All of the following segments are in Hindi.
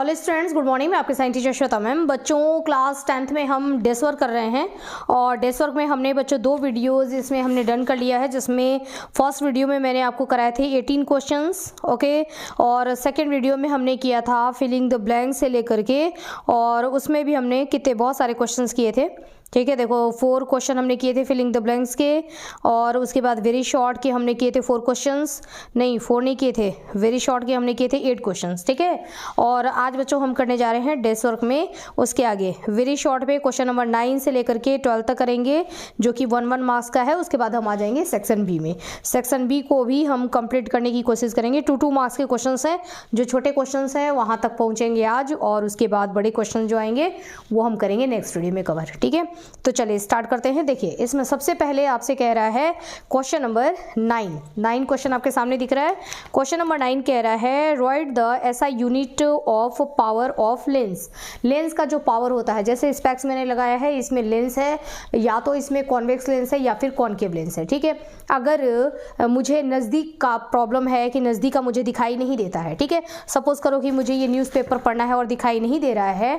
Hello students, good morning. मैं आपके साइंस टीचर श्वेता मैम। बच्चों क्लास 10th में हम डेस्क वर्क कर रहे हैं और डेस्क वर्क में हमने बच्चों 2 वीडियोस इसमें हमने डन कर लिया है, जिसमें फर्स्ट वीडियो में मैंने आपको कराए थे 18 क्वेश्चंस, ओके, और सेकंड वीडियो में हमने किया था फिलिंग द ब्लैंक से लेकर के, और उसमें भी हमने कितने बहुत सारे क्वेश्चंस किए थे। ठीक है, देखो 4 क्वेश्चन हमने किए थे फिलिंग द ब्लैंक्स के, और उसके बाद वेरी शॉर्ट के हमने किए थे 4 क्वेश्चंस, नहीं 4 नहीं किए थे, वेरी शॉर्ट के हमने किए थे 8 क्वेश्चंस। ठीक है, और आज बच्चों हम करने जा रहे हैं डेस्क वर्क में उसके आगे वेरी शॉर्ट पे क्वेश्चन नंबर 9 से लेकर के 12 तक करेंगे, जो कि 1 मार्क्स का है। उसके बाद हम आ जाएंगे सेक्शन बी में। सेक्शन बी को भी हम कंप्लीट करने की कोशिश करेंगे। 2 मार्क्स के क्वेश्चन हैं, जो छोटे क्वेश्चन हैं वहाँ तक पहुँचेंगे आज, और उसके बाद बड़े क्वेश्चन जो आएंगे वो हम करेंगे नेक्स्ट वीडियो में कवर। ठीक है, तो चलिए स्टार्ट करते हैं। देखिए इसमें सबसे पहले आपसे कह रहा है क्वेश्चन नंबर 9 क्वेश्चन आपके सामने दिख रहा है। क्वेश्चन नंबर 9 कह रहा है राइट द ऐसा unit of power of lens. Lens का जो पावर होता है, जैसे स्पेक्स मैंने लगाया है, इसमें लेंस है, या तो इसमें कॉन्वेक्स लेंस है या फिर कॉनकेव लेंस है। ठीक है, अगर मुझे नज़दीक का प्रॉब्लम है कि नज़दीक का मुझे दिखाई नहीं देता है, ठीक है, सपोज करो कि मुझे ये न्यूज़पेपर पढ़ना है और दिखाई नहीं दे रहा है,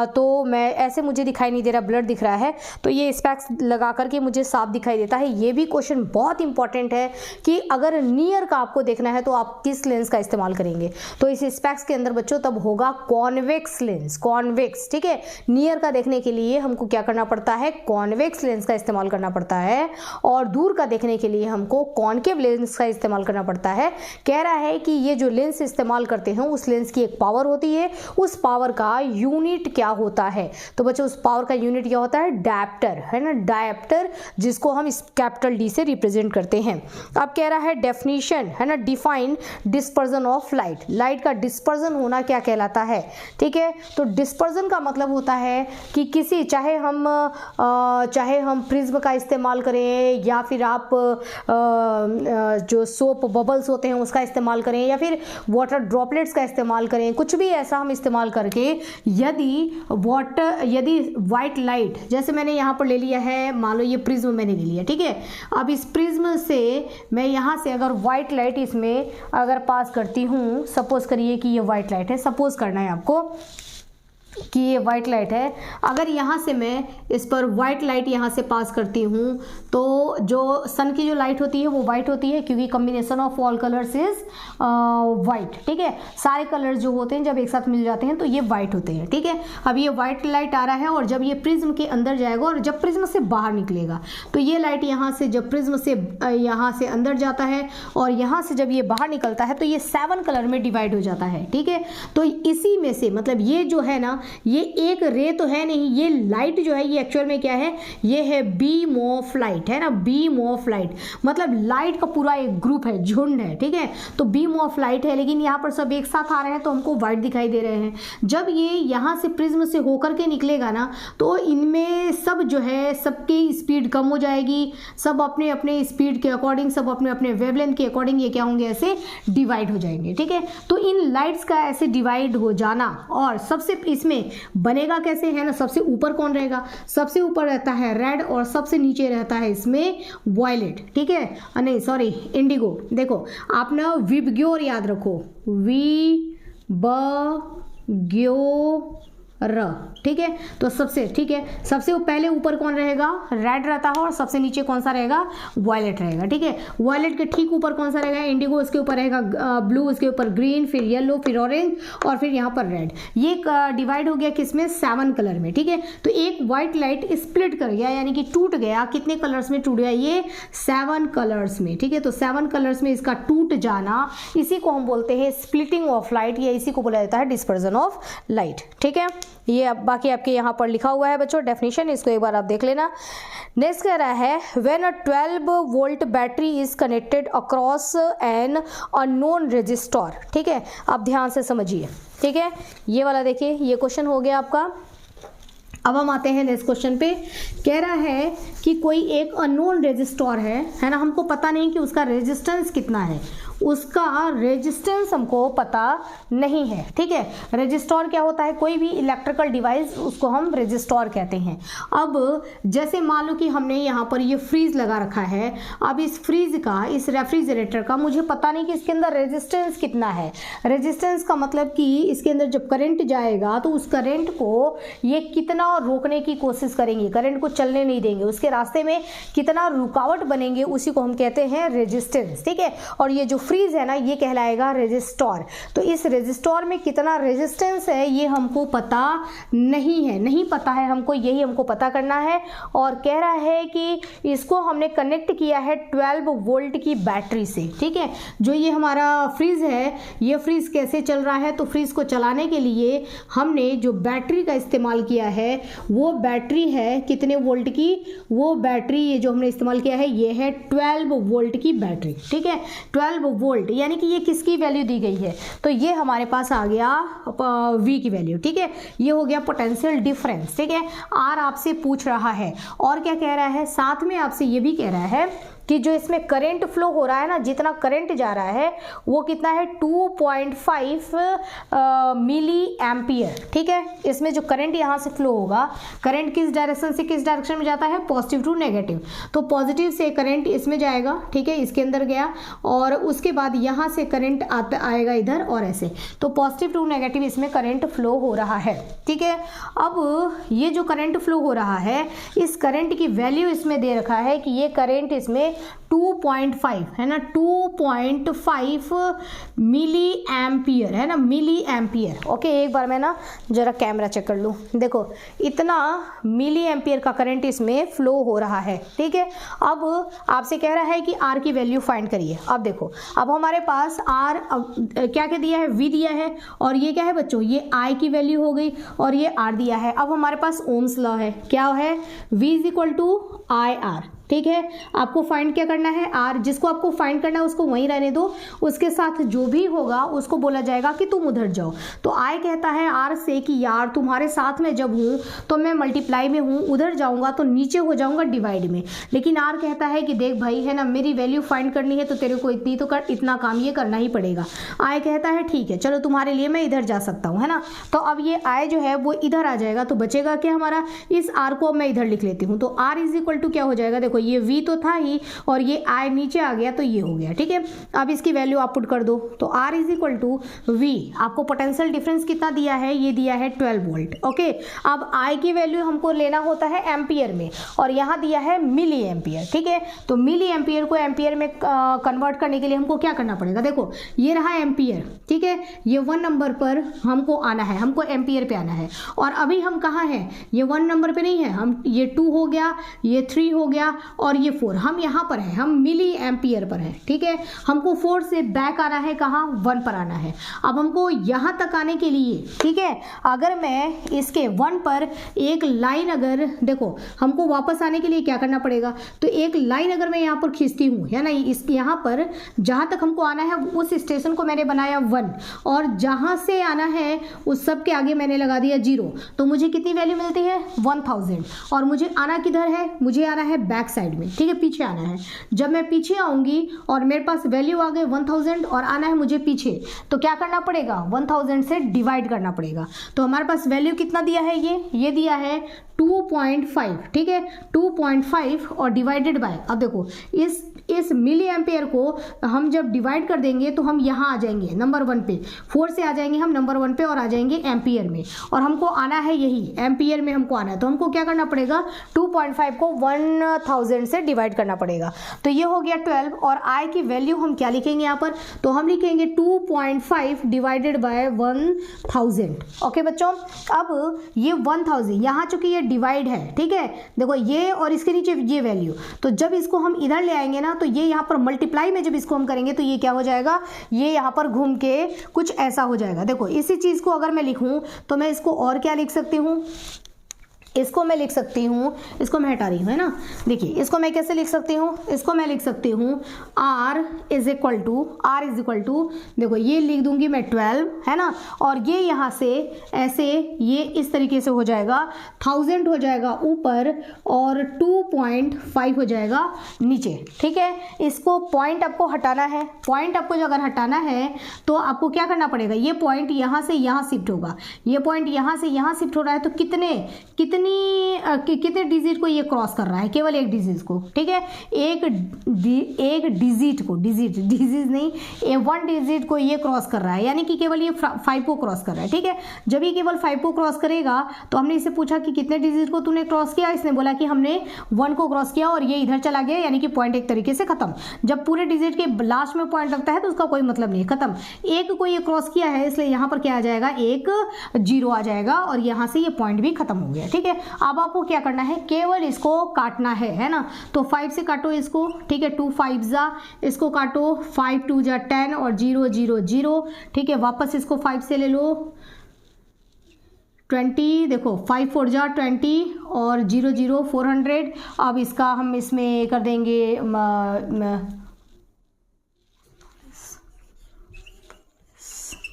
तो मैं ऐसे मुझे दिखाई नहीं दे रहा, ब्लर दिख रहा है, तो ये स्पेक्स लगा करके मुझे साफ दिखाई देता है। ये भी क्वेश्चन बहुत इंपॉर्टेंट है कि अगर नियर का आपको देखना है तो आप किस लेंस का इस्तेमाल करेंगे। तो इस स्पेक्स के अंदर बच्चों तब होगा कॉन्वेक्स लेंस, कॉन्वेक्स। ठीक है, नियर का देखने के लिए हमको क्या करना पड़ता है, कॉन्वेक्स लेंस का इस्तेमाल करना पड़ता है, और दूर का देखने के लिए हमको कॉनकेव लेंस का इस्तेमाल करना पड़ता है। कह रहा है कि ये जो लेंस इस्तेमाल करते हैं उस लेंस की एक पावर होती है, उस पावर का यूनिट क्या होता है। तो बच्चों उस पावर का यूनिट क्या होता है, डायप्टर, है ना, डायप्टर, जिसको हम इस कैपिटल डी से रिप्रेजेंट करते हैं। अब कह रहा है डेफिनेशन, है ना, define dispersion of light. Light का डिस्पर्जन होना क्या कहलाता है। ठीक है, तो डिस्पर्जन का मतलब होता है कि किसी चाहे हम प्रिज्म का इस्तेमाल करें, या फिर आप जो सोप बबल्स होते हैं उसका इस्तेमाल करें, या फिर वाटर ड्रॉपलेट्स का इस्तेमाल करें, कुछ भी ऐसा हम इस्तेमाल करके यदि वाइट लाइट, जैसे मैंने यहाँ पर ले लिया है, मान लो ये प्रिज्म मैंने ले लिया, ठीक है, अब इस प्रिज्म से मैं यहाँ से अगर वाइट लाइट इसमें अगर पास करती हूँ, सपोज करिए कि ये वाइट लाइट है, सपोज करना है आपको कि ये वाइट लाइट है, अगर यहाँ से मैं इस पर वाइट लाइट यहाँ से पास करती हूँ, तो जो सन की जो लाइट होती है वो वाइट होती है, क्योंकि combination of all colours is white. ठीक है, सारे कलर्स जो होते हैं जब एक साथ मिल जाते हैं तो ये वाइट होते हैं। ठीक है, अब ये वाइट लाइट आ रहा है, और जब ये प्रिज्म के अंदर जाएगा और जब प्रिज्म से बाहर निकलेगा, तो ये लाइट यहाँ से जब प्रिज्म से यहाँ से अंदर जाता है और यहाँ से जब ये बाहर निकलता है तो ये 7 कलर में डिवाइड हो जाता है। ठीक है, तो इसी में से मतलब ये जो है ना, ये एक रे तो है नहीं, ये लाइट जो है ये एक्चुअल में क्या है, ये है बीम ऑफ लाइट, है ना, बीम ऑफ लाइट, मतलब लाइट का पूरा एक ग्रुप है, झुंड है। ठीक है, तो बीम ऑफ लाइट है, लेकिन यहाँ पर सब एक साथ आ रहे हैं तो हमको वाइट दिखाई दे रहे हैं। जब ये यहाँ से प्रिज्म से होकर के निकलेगा ना, तो इनमें सब जो है सबकी स्पीड कम हो जाएगी, सब अपने अपने स्पीड के अकॉर्डिंग, सब अपने अपने वेवलेंथ के अकॉर्डिंग ये क्या होंगे, ऐसे डिवाइड हो जाएंगे। ठीक है, तो इन लाइट्स का ऐसे डिवाइड हो जाना, और सबसे इसमें बनेगा कैसे, है ना, सबसे ऊपर कौन रहेगा, सबसे ऊपर रहता है रेड, और सबसे नीचे रहता है इसमें वायलेट। ठीक है, नहीं सॉरी इंडिगो। देखो आप ना विबग्योर याद रखो, र, ठीक है, तो सबसे पहले ऊपर कौन रहेगा, रेड रहता है, और सबसे नीचे कौन सा रहेगा, वायलेट रहेगा। ठीक है, वायलेट के ठीक ऊपर कौन सा रहेगा, इंडिगो, उसके ऊपर रहेगा ब्लू, उसके ऊपर ग्रीन, फिर येलो, फिर ऑरेंज, और फिर यहाँ पर रेड। ये डिवाइड हो गया किसमें, 7 कलर में। ठीक है, तो एक व्हाइट लाइट स्प्लिट कर गया, यानी कि टूट गया, कितने कलर्स में टूट गया, ये 7 कलर्स में। ठीक है, तो 7 कलर्स में इसका टूट जाना, इसी को हम बोलते हैं स्प्लिटिंग ऑफ लाइट, या इसी को बोला जाता है डिस्पर्जन ऑफ लाइट। ठीक है, ये अब बाकी आपके यहाँ पर लिखा हुआ है बच्चों डेफिनेशन, इसको एक बार आप देख लेना। नेक्स्ट कह रहा है when a 12 volt battery is connected across an unknown register. ठीक है, आप ध्यान से समझिए। ठीक है, ये वाला देखिए, ये क्वेश्चन हो गया आपका। अब हम आते हैं नेक्स्ट क्वेश्चन पे। कह रहा है कि कोई एक अननोन रेजिस्टर है ना, हमको पता नहीं कि उसका रेजिस्टेंस कितना है, उसका रेजिस्टेंस हमको पता नहीं है। ठीक है, रेजिस्टर क्या होता है, कोई भी इलेक्ट्रिकल डिवाइस उसको हम रेजिस्टर कहते हैं। अब जैसे मान लो कि हमने यहाँ पर ये फ्रीज लगा रखा है, अब इस फ्रीज का, इस रेफ्रिजरेटर का मुझे पता नहीं कि इसके अंदर रेजिस्टेंस कितना है। रेजिस्टेंस का मतलब कि इसके अंदर जब करंट जाएगा तो उस करंट को ये कितना रोकने की कोशिश करेंगे, करंट को चलने नहीं देंगे, उसके रास्ते में कितना रुकावट बनेंगे, उसी को हम कहते हैं रेजिस्टेंस। ठीक है, और ये जो फ्रीज है ना ये कहलाएगा रेजिस्टर। तो इस रेजिस्टर में कितना रेजिस्टेंस है ये हमको पता नहीं है, नहीं पता है हमको, यही हमको पता करना है। और कह रहा है कि इसको हमने कनेक्ट किया है 12 वोल्ट की बैटरी से। ठीक है, जो ये हमारा फ्रीज है, ये फ्रीज कैसे चल रहा है, तो फ्रीज को चलाने के लिए हमने जो बैटरी का इस्तेमाल किया है वो बैटरी है कितने वोल्ट की, वो बैटरी ये जो हमने इस्तेमाल किया है ये है 12 वोल्ट की बैटरी। ठीक है, 12 वोल्ट यानी कि ये किसकी वैल्यू दी गई है, तो ये हमारे पास आ गया V की वैल्यू। ठीक है, ये हो गया पोटेंशियल डिफरेंस। ठीक है, R आपसे पूछ रहा है और क्या कह रहा है, साथ में आपसे ये भी कह रहा है कि जो इसमें करंट फ्लो हो रहा है ना, जितना करंट जा रहा है वो कितना है 2.5 मिली एम्पियर। ठीक है, इसमें जो करंट यहाँ से फ्लो होगा, करंट किस डायरेक्शन से किस डायरेक्शन में जाता है, पॉजिटिव टू नेगेटिव, तो पॉजिटिव से करंट इसमें जाएगा। ठीक है, इसके अंदर गया और उसके बाद यहाँ से करंट आएगा इधर और ऐसे, तो पॉजिटिव टू नेगेटिव इसमें करंट फ्लो हो रहा है। ठीक है, अब ये जो करंट फ्लो हो रहा है, इस करंट की वैल्यू इसमें दे रखा है कि ये करंट इसमें 2.5 है ना, 2.5 मिली एम्पियर है ना, मिली एम्पियर। ओके, एक बार मैं ना जरा कैमरा चेक कर लूँ, देखो इतना मिली एम्पियर का करंट इसमें फ्लो हो रहा है। ठीक है, अब आपसे कह रहा है कि R की वैल्यू फाइंड करिए। अब देखो, अब हमारे पास R क्या क्या दिया है, V दिया है, और ये क्या है बच्चों, ये I की वैल्यू हो गई और ये R दिया है। अब हमारे पास ओम्स लॉ है, क्या है, V is equal to IR। ठीक है, आपको फाइंड क्या करना है, R, जिसको आपको फाइंड करना है उसको वहीं रहने दो, उसके साथ जो भी होगा उसको बोला जाएगा कि तुम उधर जाओ। तो I कहता है R से कि यार तुम्हारे साथ में जब हूँ तो मैं मल्टीप्लाई में हूँ, उधर जाऊँगा तो नीचे हो जाऊँगा डिवाइड में। लेकिन R कहता है कि देख भाई है ना, मेरी वैल्यू फाइंड करनी है तो तेरे को इतनी तो इतना काम ये करना ही पड़ेगा। I कहता है ठीक है चलो तुम्हारे लिए मैं इधर जा सकता हूँ, है ना। तो अब ये I जो है वो इधर आ जाएगा, तो बचेगा क्या हमारा, इस R को मैं इधर लिख लेती हूँ। तो R इज इक्वल टू क्या हो जाएगा, देखो ये V तो था ही और ये I नीचे आ गया तो ये हो गया। ठीक है, अब इसकी वैल्यू आप पुट कर दो, तो R is equal to V, आपको पोटेंशियल डिफरेंस कितना दिया है, ये दिया है 12 वोल्ट। ओके, अब I की वैल्यू हमको लेना होता है एम्पियर में और यहाँ दिया है मिली एम्पियर। ठीक है, तो मिली एम्पियर को एम्पियर में कन्वर्ट करने के लिए हमको क्या करना पड़ेगा, देखो ये रहा एम्पियर। ठीक है, ये 1 नंबर पर हमको आना है, हमको एम्पियर पे आना है। और अभी हम कहाँ हैं, ये 1 नंबर पे नहीं है, हम ये 2 हो गया, ये 3 हो गया और ये 4, हम यहाँ पर हैं, हम मिली एम्पियर पर हैं। ठीक है, हमको 4 से बैक आना है, कहाँ, 1 पर आना है। अब हमको यहाँ तक आने के लिए, ठीक है, अगर मैं इसके 1 पर एक लाइन, अगर देखो हमको वापस आने के लिए क्या करना पड़ेगा, तो एक लाइन अगर मैं यहाँ पर खींचती हूँ, है ना, इस यहाँ पर जहाँ तक हमको आना है उस स्टेशन को मैंने बनाया 1 और जहाँ से आना है उस सब के आगे मैंने लगा दिया 0, तो मुझे कितनी वैल्यू मिलती है, 1000। और मुझे आना किधर है, मुझे आना है बैक साइड में। ठीक है, पीछे आना है। जब मैं पीछे आऊंगी और मेरे पास वैल्यू आ गई 1000 और आना है मुझे पीछे, तो क्या करना पड़ेगा, 1000 से डिवाइड करना पड़ेगा। तो हमारे पास वैल्यू कितना दिया है, ये दिया है 2.5। ठीक है, 2.5 और डिवाइडेड बाय, अब देखो इस मिली एम्पियर को हम जब डिवाइड कर देंगे तो हम यहाँ आ जाएंगे नंबर 1 पे, 4 से आ जाएंगे हम नंबर 1 पे और आ जाएंगे एम्पियर में, और हमको आना है यही एम्पियर में हमको आना है। तो हमको क्या करना पड़ेगा, 2.5 को 1000 से डिवाइड करना पड़ेगा। तो ये हो गया 12 और I की वैल्यू हम क्या लिखेंगे यहाँ पर, तो हम लिखेंगे 2.5 डिवाइडेड बाय 1000। ओके बच्चों, अब ये 1000 यहाँ चूंकि ये डिवाइड है, ठीक है, देखो ये और इसके नीचे ये वैल्यू, तो जब इसको हम इधर ले आएंगे ना, तो ये यहाँ पर मल्टीप्लाई में जब इसको हम करेंगे तो ये क्या हो जाएगा, ये यहाँ पर घूम के कुछ ऐसा हो जाएगा। देखो इसी चीज को अगर मैं लिखूं तो मैं इसको और क्या लिख सकती हूँ, इसको मैं लिख सकती हूँ, इसको मैं हटा रही हूँ, है ना। देखिए इसको मैं कैसे लिख सकती हूँ, इसको मैं लिख सकती हूँ R इज इक्वल टू देखो ये लिख दूंगी मैं 12, है ना, और ये यहाँ से ऐसे ये इस तरीके से हो जाएगा, 1000 हो जाएगा ऊपर और 2.5 हो जाएगा नीचे, ठीक है। इसको पॉइंट आपको हटाना है, पॉइंट आपको अगर हटाना है तो आपको क्या करना पड़ेगा, ये पॉइंट यहाँ से यहाँ शिफ्ट होगा, ये पॉइंट यहाँ से यहाँ शिफ्ट हो रहा है, तो कितने डिजिट को ये क्रॉस कर रहा है, केवल एक डिजिट को, ठीक है, एक डिजिट को, डिजिट नहीं, 1 डिजिट को ये क्रॉस कर रहा है, यानी कि केवल ये 5 को क्रॉस कर रहा है, ठीक है। जब ये केवल 5 को क्रॉस करेगा तो हमने इससे पूछा कि कितने डिजिट को तूने क्रॉस किया, इसने बोला कि हमने 1 को क्रॉस किया और ये इधर चला गया, यानी कि पॉइंट एक तरीके से खत्म। जब पूरे डिजिट के लास्ट में पॉइंट लगता है तो उसका कोई मतलब नहीं, खत्म। एक को ये क्रॉस किया है इसलिए यहाँ पर क्या आ जाएगा, एक 0 आ जाएगा और यहाँ से ये पॉइंट भी खत्म हो गया, ठीक है। अब आपको क्या करना है, केवल इसको काटना है ना, तो 5 से काटो इसको, ठीक है, 2 5 जा, इसको काटो, 5 2 जा 10 और 0 0 0, ठीक है। वापस इसको 5 से ले लो, 20, देखो 5 4 जा 20 और 0 0 400। अब इसका हम इसमें कर देंगे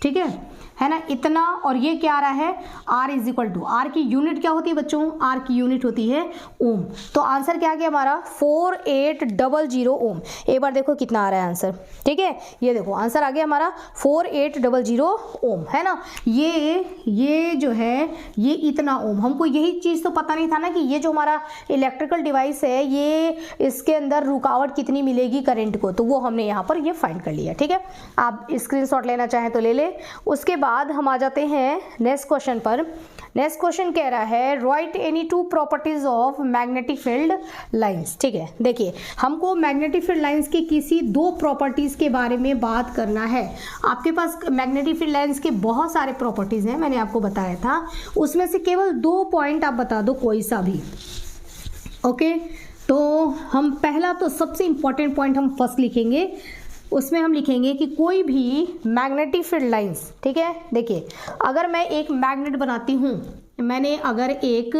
ठीक है ना, इतना। और ये क्या आ रहा है, R is equal to, R की यूनिट क्या होती है बच्चों, R की यूनिट होती है ओम। तो आंसर क्या आ गया हमारा 4800 ओम। एक बार देखो कितना आ रहा है आंसर, ठीक है, ये देखो आंसर आ गया हमारा 4800 ओम, है ना। ये जो है ये इतना ओम, हमको यही चीज़ तो पता नहीं था ना कि ये जो हमारा इलेक्ट्रिकल डिवाइस है ये इसके अंदर रुकावट कितनी मिलेगी करंट को, तो वो हमने यहाँ पर ये फाइंड कर लिया, ठीक है। आप स्क्रीनशॉट लेना चाहें तो ले ले। उसके बाद हम आ जाते हैं नेक्स्ट क्वेश्चन पर। नेक्स्ट क्वेश्चन कह रहा है right any 2 properties of magnetic field lines, ठीक है। देखिए हमको मैग्नेटिक फील्ड लाइंस के किसी 2 प्रॉपर्टीज के बारे में बात करना है। आपके पास मैग्नेटिक फील्ड लाइंस के बहुत सारे प्रॉपर्टीज हैं, मैंने आपको बताया था, उसमें से केवल 2 पॉइंट आप बता दो कोई सा भी, ओके। तो हम पहला तो सबसे इंपॉर्टेंट पॉइंट हम फर्स्ट लिखेंगे, उसमें हम लिखेंगे कि कोई भी मैग्नेटिक फील्ड लाइंस, ठीक है। देखिए अगर मैं एक मैग्नेट बनाती हूँ, मैंने अगर एक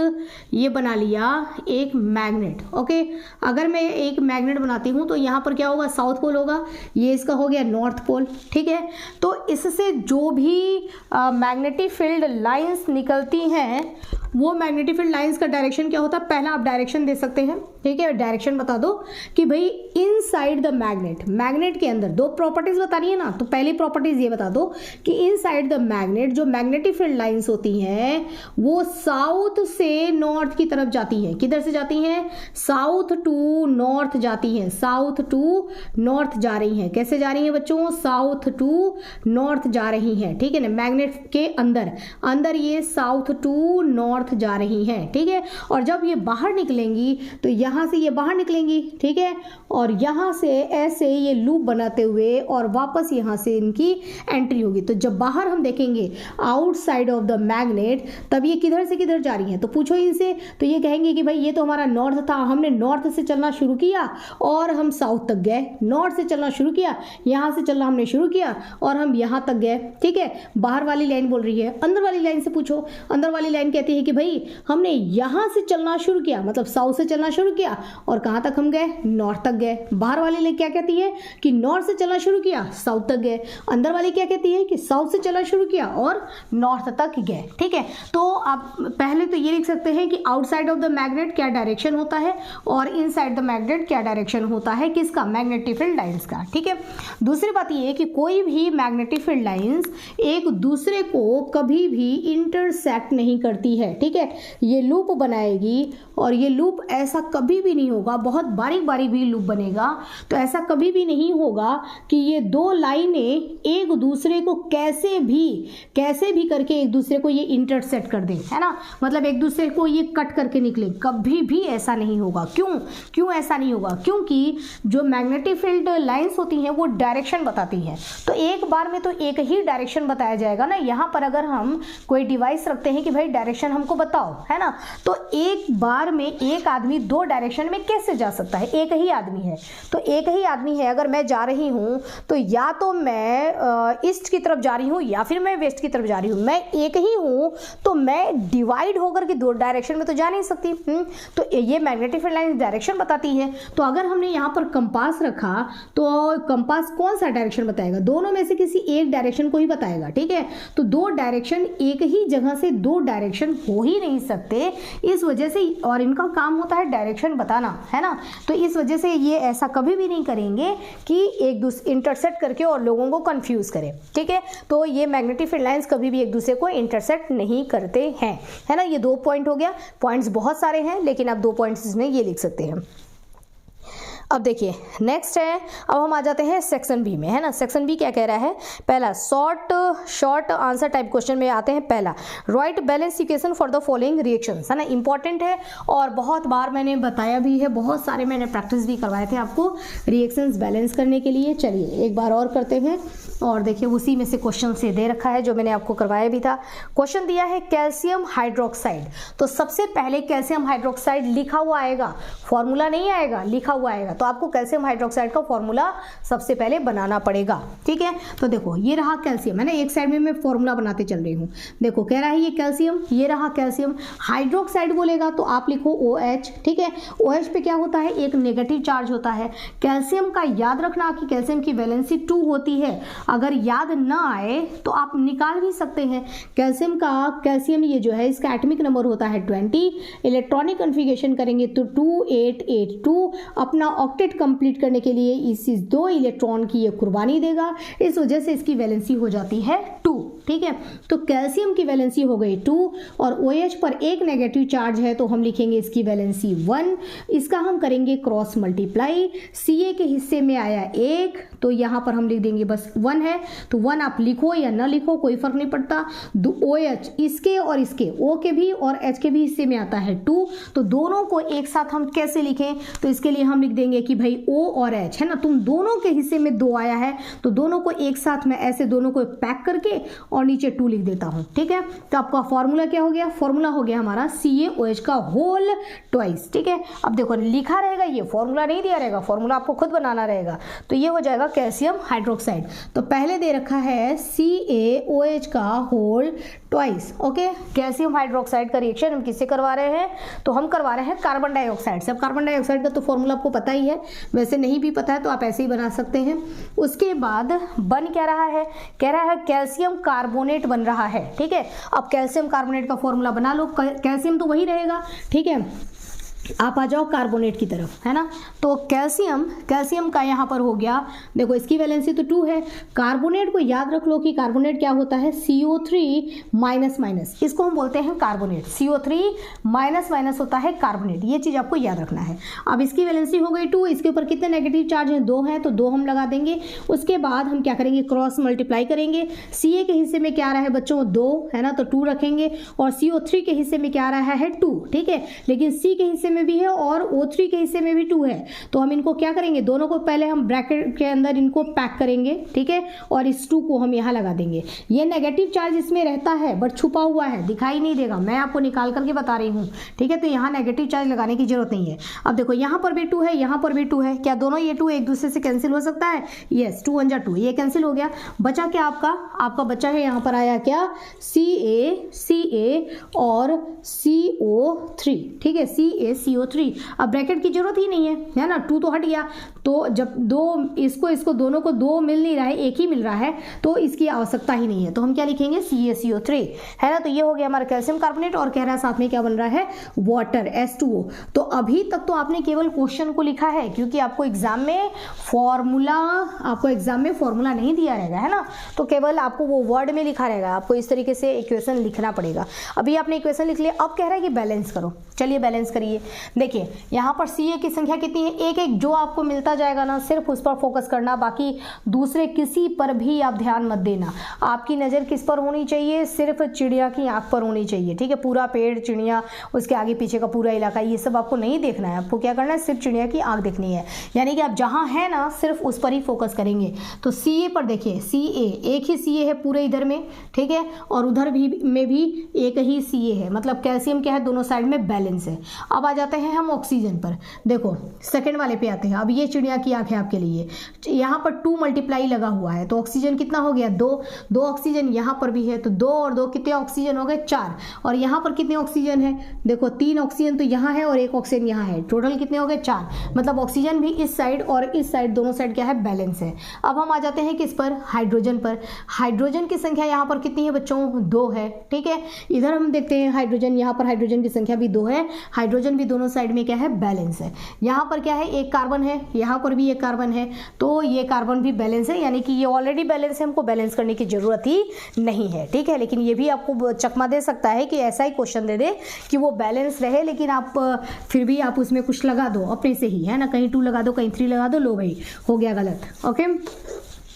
ये बना लिया एक मैग्नेट, ओके, अगर मैं एक मैग्नेट बनाती हूँ तो यहाँ पर क्या होगा, साउथ पोल होगा, ये इसका हो गया नॉर्थ पोल, ठीक है। तो इससे जो भी मैग्नेटिक फील्ड लाइंस निकलती हैं वो मैग्नेटिक फील्ड लाइंस का डायरेक्शन क्या होता है, पहला आप डायरेक्शन दे सकते हैं, ठीक है। डायरेक्शन बता दो कि भाई इनसाइड द मैग्नेट, मैग्नेट के अंदर 2 प्रॉपर्टीज बतानी है ना, तो पहली प्रॉपर्टीज ये बता दो कि इनसाइड द मैग्नेट जो मैग्नेटिक फील्ड लाइंस होती हैं वो साउथ से नॉर्थ की तरफ जाती हैं। किधर से जाती हैं, साउथ टू नॉर्थ जाती हैं, साउथ टू नॉर्थ जा रही हैं। कैसे जा रही हैं बच्चों, साउथ टू नॉर्थ जा रही हैं, ठीक है ना। मैग्नेट के अंदर ये साउथ टू नॉर्थ जा रही हैं, ठीक है। और जब ये बाहर निकलेंगी तो यहां से ये बाहर निकलेंगी, ठीक है, और यहां से ऐसे ये लूप बनाते हुए और वापस यहां से इनकी एंट्री होगी। तो जब बाहर हम देखेंगे आउटसाइड ऑफ द मैग्नेट, तब ये किधर से किधर जा रही हैं, तो पूछो इनसे, तो ये कहेंगे कि भाई ये तो हमारा नॉर्थ था, हमने नॉर्थ से चलना शुरू किया और हम साउथ तक गए, नॉर्थ से चलना शुरू किया, यहां से चलना हमने शुरू किया और हम यहां तक गए, ठीक है। बाहर वाली लाइन बोल रही है, अंदर वाली लाइन से पूछो, अंदर वाली लाइन कहती है कि भाई हमने यहां से चलना शुरू किया, मतलब साउथ से चलना शुरू किया और कहां तक हम गए, नॉर्थ तक गए। बाहर वाली लाइन क्या कहती है कि नॉर्थ से चलना शुरू किया, साउथ तक गए। अंदर वाली क्या कहती है कि साउथ से चलना शुरू किया और नॉर्थ तक गए, ठीक है। तो आप पहले तो ये लिख सकते हैं कि आउटसाइड ऑफ द मैग्नेट क्या डायरेक्शन होता है और इनसाइड द मैग्नेट क्या डायरेक्शन होता है, किसका, मैग्नेटिक फील्ड लाइंस का, ठीक है। दूसरी बात ये है कि कोई भी मैग्नेटिक फील्ड लाइंस एक दूसरे को कभी भी इंटरसेक्ट नहीं करती है, ठीक है। ये लूप बनाएगी और ये लूप ऐसा कभी भी नहीं होगा, बहुत बारीक बारीक भी लूप बनेगा, तो ऐसा कभी भी नहीं होगा कि ये 2 लाइनें एक दूसरे को कैसे भी करके एक दूसरे को ये इंटरसेक्ट कर दें, है ना, मतलब एक दूसरे को ये कट करके निकले, कभी भी ऐसा नहीं होगा। क्यों ऐसा नहीं होगा, क्योंकि जो मैग्नेटिक फील्ड लाइंस होती हैं वो डायरेक्शन बताती हैं, तो एक बार में तो एक ही डायरेक्शन बताया जाएगा ना। यहाँ पर अगर हम कोई डिवाइस रखते हैं कि भाई डायरेक्शन हमको बताओ, है ना, तो एक बार में एक आदमी 2 डायरेक्शन डायरेक्शन में कैसे जा सकता है? एक ही आदमी है, तो एक ही आदमी है, अगर मैं जा रही हूँ तो या तो मैं ईस्ट की तरफ जा रही हूँ या फिर मैं वेस्ट की तरफ जा रही हूँ। मैं एक ही हूँ तो मैं डिवाइड होकर के दो डायरेक्शन में तो जा नहीं सकती। तो ये मैग्नेटिक फील्ड लाइन डायरेक्शन बताती है। तो अगर हमने यहाँ पर कंपास रखा तो कंपास कौन सा डायरेक्शन बताएगा? दोनों में से किसी एक डायरेक्शन को ही बताएगा, ठीक है। तो दो डायरेक्शन, एक ही जगह से दो डायरेक्शन हो ही नहीं सकते, इस वजह से, और इनका काम होता है डायरेक्शन बताना, है ना। तो इस वजह से ये ऐसा कभी भी नहीं करेंगे कि एक दूसरे इंटरसेक्ट करके और लोगों को कंफ्यूज करें, ठीक है। तो ये मैग्नेटिक फील्ड लाइंस कभी भी एक दूसरे को इंटरसेक्ट नहीं करते हैं, है ना। ये 2 पॉइंट हो गया। पॉइंट्स बहुत सारे हैं लेकिन आप 2 पॉइंट्स इसमें ये लिख सकते हैं। अब देखिए नेक्स्ट है, अब हम आ जाते हैं सेक्शन बी में, है ना। सेक्शन बी क्या कह रहा है? पहला शॉर्ट आंसर टाइप क्वेश्चन में आते हैं। पहला, right balance equation for the following reactions, है ना। इंपॉर्टेंट है और बहुत बार मैंने बताया भी है, बहुत सारे मैंने प्रैक्टिस भी करवाए थे आपको रिएक्शंस बैलेंस करने के लिए। चलिए एक बार और करते हैं और देखिए उसी में से क्वेश्चन से दे रखा है जो मैंने आपको करवाया भी था। क्वेश्चन दिया है कैल्शियम हाइड्रोक्साइड, तो सबसे पहले कैल्शियम हाइड्रोक्साइड लिखा हुआ आएगा, फॉर्मूला नहीं आएगा, लिखा हुआ आएगा। तो आपको कैल्शियम हाइड्रोक्साइड का फॉर्मूला सबसे पहले बनाना पड़ेगा, ठीक है। तो देखो ये रहा कैल्शियम, है ना। एक साइड में मैं फॉर्मूला बनाते चल रही हूँ। देखो कह रहा है ये कैल्शियम, ये रहा कैल्शियम। हाइड्रोक्साइड बोलेगा तो आप लिखो OH, ठीक है। OH पे क्या होता है? एक नेगेटिव चार्ज होता है। कैल्शियम का याद रखना कि कैल्शियम की वैलेंसी 2 होती है। अगर याद ना आए तो आप निकाल भी सकते हैं। कैल्शियम ये जो है इसका एटॉमिक नंबर होता है 20। इलेक्ट्रॉनिक कॉन्फ़िगरेशन करेंगे तो 2882। अपना ऑक्टेट कंप्लीट करने के लिए इस 2 इलेक्ट्रॉन की ये कुर्बानी देगा, इस वजह से इसकी वैलेंसी हो जाती है 2, ठीक है। तो कैल्शियम की वैलेंसी हो गई 2 और OH पर एक नेगेटिव चार्ज है तो हम लिखेंगे इसकी वैलेंसी 1। इसका हम करेंगे क्रॉस मल्टीप्लाई। Ca के हिस्से में आया 1 तो यहाँ पर हम लिख देंगे बस 1 है, तो 1 आप लिखो या ना लिखो कोई फर्क नहीं पड़ता। OH इसके और इसके O के भी और H के भी हिस्से में आता है 2, तो दोनों को एक साथ हम कैसे लिखें? तो इसके लिए हम लिख देंगे कि भाई O और H, है ना, तुम दोनों के हिस्से में 2 आया है तो दोनों को एक साथ मैं ऐसे दोनों को पैक करके और नीचे 2 लिख देता हूं, ठीक है। तो आपका फॉर्मूला क्या हो गया? फॉर्मूला हो गया हमारा CaOH का होल ट्वाइस, ठीक है। अब देखो लिखा रहेगा, ये फॉर्मूला नहीं दिया रहेगा, फॉर्मूला आपको खुद बनाना रहेगा। तो ये हो जाएगा कैल्शियम हाइड्रोक्साइड। तो पहले दे रखा है CaOH का whole twice, okay. Calcium hydroxide का रिएक्शन हम किससे करवा रहे हैं? तो हम करवा रहे हैं कार्बन डाइऑक्साइड से। अब कार्बन डाइऑक्साइड का तो फॉर्मूला आपको पता ही है, वैसे नहीं भी पता है तो आप ऐसे ही बना सकते हैं। उसके बाद बन क्या रहा है? कह रहा है कैल्शियम कार्बोनेट बन रहा है, ठीक है। अब कैल्शियम कार्बोनेट का फॉर्मूला बना लो, कैल्शियम तो वही रहेगा, ठीक है। आप आ जाओ कार्बोनेट की तरफ, है ना। तो कैल्शियम का यहाँ पर हो गया, देखो इसकी वैलेंसी तो 2 है। कार्बोनेट को याद रख लो कि कार्बोनेट क्या होता है? CO3 माइनस माइनस, इसको हम बोलते हैं कार्बोनेट। CO3 माइनस माइनस होता है कार्बोनेट, ये चीज आपको याद रखना है। अब इसकी वैलेंसी हो गई 2, इसके ऊपर कितने नेगेटिव चार्ज हैं? 2 हैं, तो 2 हम लगा देंगे। उसके बाद हम क्या करेंगे? क्रॉस मल्टीप्लाई करेंगे। Ca के हिस्से में क्या आ रहा है बच्चों? 2, है ना, तो 2 रखेंगे और CO3 के हिस्से में क्या आ रहा है? 2, ठीक है। लेकिन C के हिस्से में भी है और O3 के हिस्से में भी 2 है, तो हम इनको क्या करेंगे? दोनों को पहले हम ब्रैकेट के अंदर इनको पैक करेंगे, ठीक है, और इस 2 को हम यहाँ लगा देंगे। ये नेगेटिव चार्ज इसमें रहता है बट छुपा हुआ है, दिखाई नहीं देगा, मैं आपको निकाल करके बता रही हूँ, ठीक है। तो यहाँ नेगेटिव चार्ज लगाने की जरूरत नहीं है। अब देखो यहाँ पर भी 2 है, यहाँ पर भी 2 है, क्या दोनों ये 2 एक दूसरे से कैंसिल हो सकता है? यस, 2 1 2, ये कैंसिल हो गया। बचा क्या आपका बचा है यहाँ पर आया क्या? Ca और CO3, ठीक है, CaCO3। अब ब्रैकेट की जरूरत ही नहीं है ना, 2 तो हट गया। तो जब 2 इसको दोनों को 2 मिल नहीं रहा है, एक ही मिल रहा है, तो इसकी आवश्यकता ही नहीं है। तो हम क्या लिखेंगे? CaCO3, है ना। तो ये हो गया हमारा कैल्शियम कार्बोनेट और कह रहा है साथ में क्या बन रहा है? Water, H2O। तो अभी तक तो आपने केवल क्वेश्चन को लिखा है क्योंकि आपको एग्जाम में फॉर्मूला नहीं दिया रहेगा, है ना। तो केवल आपको वो वर्ड में लिखा रहेगा, आपको इस तरीके से इक्वेशन लिखना पड़ेगा। अभी आपने इक्वेशन लिख लिया, अब कह रहा है कि बैलेंस करो। चलिए बैलेंस करिए। देखिए यहाँ पर Ca की संख्या कितनी है? एक जो आपको मिलता जाएगा ना, सिर्फ उस पर फोकस करना, बाकी दूसरे किसी पर भी आप ध्यान मत देना। आपकी नज़र किस पर होनी चाहिए? सिर्फ चिड़िया की आंख पर होनी चाहिए, ठीक है। पूरा पेड़, चिड़िया, उसके आगे पीछे का पूरा इलाका, ये सब आपको नहीं देखना है। आपको क्या करना है? सिर्फ चिड़िया की आंख देखनी है, यानी कि आप जहाँ है ना सिर्फ उस पर ही फोकस करेंगे। तो Ca पर देखिए, Ca एक ही Ca है पूरे इधर में, ठीक है, और उधर भी में भी एक ही Ca है, मतलब कैल्शियम क्या है? दोनों साइड में बैलेंस है। अब आ जाते हैं हम ऑक्सीजन पर। देखो सेकंड वाले पे आते हैं। अब ये चिड़िया की आंख है आपके लिए, यहाँ पर 2 मल्टीप्लाई लगा हुआ है, तो ऑक्सीजन कितना हो गया 2 ऑक्सीजन यहाँ पर भी है, तो 2 और 2 कितने ऑक्सीजन हो गए 4। और यहाँ पर कितने ऑक्सीजन है, देखो 3 ऑक्सीजन तो यहाँ है और 1 ऑक्सीजन यहाँ है, टोटल कितने हो गए 4। मतलब ऑक्सीजन भी इस साइड और इस साइड दोनों साइड क्या है, बैलेंस है। अब हम आ जाते हैं किस पर, हाइड्रोजन पर। हाइड्रोजन की संख्या यहाँ पर कितनी है बच्चों, 2 है। ठीक है, इधर हम देखते हैं हाइड्रोजन, यहाँ पर हाइड्रोजन की संख्या भी 2 है। हाइड्रोजन भी दोनों साइड में क्या है, बैलेंस है। यहाँ पर क्या है, एक कार्बन है, यहाँ पर भी एक कार्बन है, तो ये कार्बन भी बैलेंस है, यानी कि ये ऑलरेडी बैलेंस है, हमको बैलेंस करने की जरूरत ही नहीं है। ठीक है, लेकिन ये भी आपको चकमा दे सकता है कि ऐसा ही क्वेश्चन दे दे कि वो बैलेंस रहे, लेकिन आप फिर भी आप उसमें कुछ लगा दो अपने से ही, है ना, कहीं 2 लगा दो, कहीं 3 लगा दो, लो भाई हो गया गलत। ओके,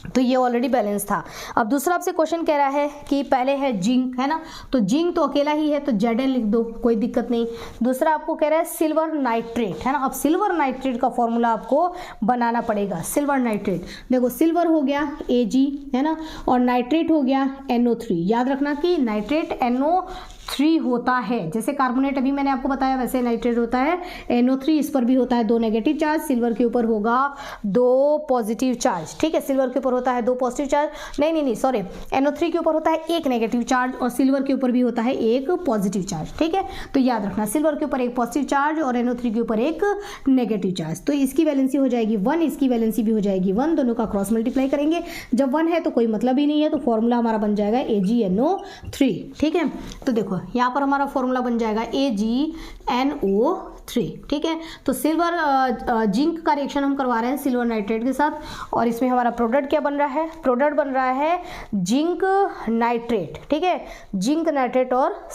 तो ये ऑलरेडी बैलेंस था। अब दूसरा आपसे क्वेश्चन कह रहा है कि पहले है जिंक, है ना, तो जिंक तो अकेला ही है, तो Zn लिख दो, कोई दिक्कत नहीं। दूसरा आपको कह रहा है सिल्वर नाइट्रेट, है ना। अब सिल्वर नाइट्रेट का फॉर्मूला आपको बनाना पड़ेगा। सिल्वर नाइट्रेट, देखो सिल्वर हो गया Ag, है ना, और नाइट्रेट हो गया NO3। याद रखना कि नाइट्रेट NO3 होता है, जैसे कार्बोनेट अभी मैंने आपको बताया वैसे नाइट्रेट होता है NO3। इस पर भी होता है 2 नेगेटिव चार्ज, सिल्वर के ऊपर होगा 2 पॉजिटिव चार्ज। ठीक है, सिल्वर के ऊपर होता है 2 पॉजिटिव चार्ज, नहीं सॉरी, NO3 के ऊपर होता है 1 नेगेटिव चार्ज और सिल्वर के ऊपर भी होता है 1 पॉजिटिव चार्ज। ठीक है, तो याद रखना सिल्वर के ऊपर 1 पॉजिटिव चार्ज और NO3 के ऊपर 1 नेगेटिव चार्ज। तो इसकी वैलेंसी हो जाएगी 1, इसकी वैलेंसी भी हो जाएगी 1, दोनों का क्रॉस मल्टीप्लाई करेंगे। जब 1 है तो कोई मतलब ही नहीं है, तो फॉर्मूला हमारा बन जाएगा AgNO3। ठीक है, तो देखो यहाँ पर हमारा फॉर्मूला बन जाएगा AgNO3। ठीक है, तो सिल्वर जिंक का रिएक्शन हम करवा रहे हैं सिल्वर नाइट्रेट के साथ, और इसमें हमारा प्रोडक्ट क्या बन रहा है, प्रोडक्ट बन रहा है जिंक नाइट्रेट। ठीक है, जिंक नाइट्रेट और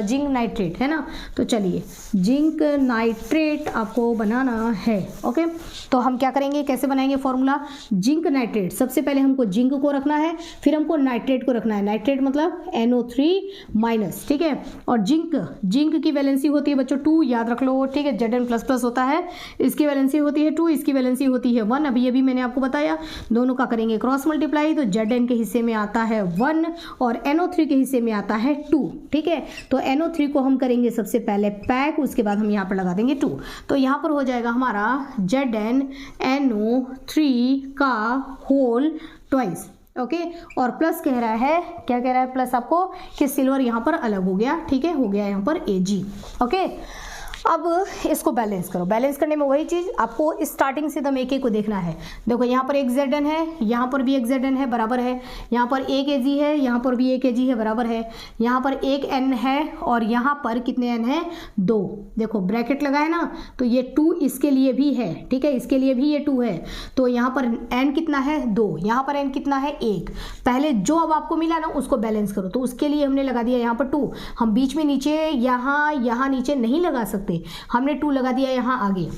जिंक नाइट्रेट, है ना। तो चलिए जिंक नाइट्रेट आपको बनाना है। ओके, तो हम क्या करेंगे, कैसे बनाएंगे फॉर्मूला, जिंक नाइट्रेट, सबसे पहले हमको जिंक को रखना है, फिर हमको नाइट्रेट को रखना है। नाइट्रेट मतलब NO3-। ठीक है, और जिंक की वैलेंसी होती है बच्चों 2, याद रख लो। ठीक है, Zn++ होता है, इसकी वैलेंसी होती है 2, इसकी वैलेंसी होती है 1। अभी मैंने आपको बताया, दोनों का करेंगे क्रॉस मल्टीप्लाई, तो Zn के हिस्से में आता है 1 और NO3 के हिस्से में आता है 2। ठीक है, तो NO3 को हम करेंगे सबसे पहले पैक, उसके बाद हम यहाँ पर लगा देंगे 2, तो यहाँ पर हो जाएगा हमारा ZnNO3 का होल ट्वाइस। ओके, और प्लस कह रहा है, क्या कह रहा है प्लस आपको, कि सिल्वर यहाँ पर अलग हो गया। ठीक है, हो गया यहाँ पर Ag। ओके, अब इसको बैलेंस करो। बैलेंस करने में वही चीज़ आपको स्टार्टिंग से एकदम एक एक को देखना है। देखो यहाँ पर एक Zn है, यहाँ पर भी एक Zn है, बराबर है। यहाँ पर एक Ag है, यहाँ पर भी एक Ag है, बराबर है। यहाँ पर एक N है और यहाँ पर कितने N है, 2। देखो ब्रैकेट लगा है ना, तो ये 2 इसके लिए भी है। ठीक है, इसके लिए भी ये 2 है, तो यहाँ पर N कितना है 2, यहाँ पर N कितना है 1। पहले जो अब आपको मिला ना उसको बैलेंस करो, तो उसके लिए हमने लगा दिया यहाँ पर 2। हम बीच में नीचे यहाँ नीचे नहीं लगा सकते, हमने 2 लगा दिया यहाँ आगे।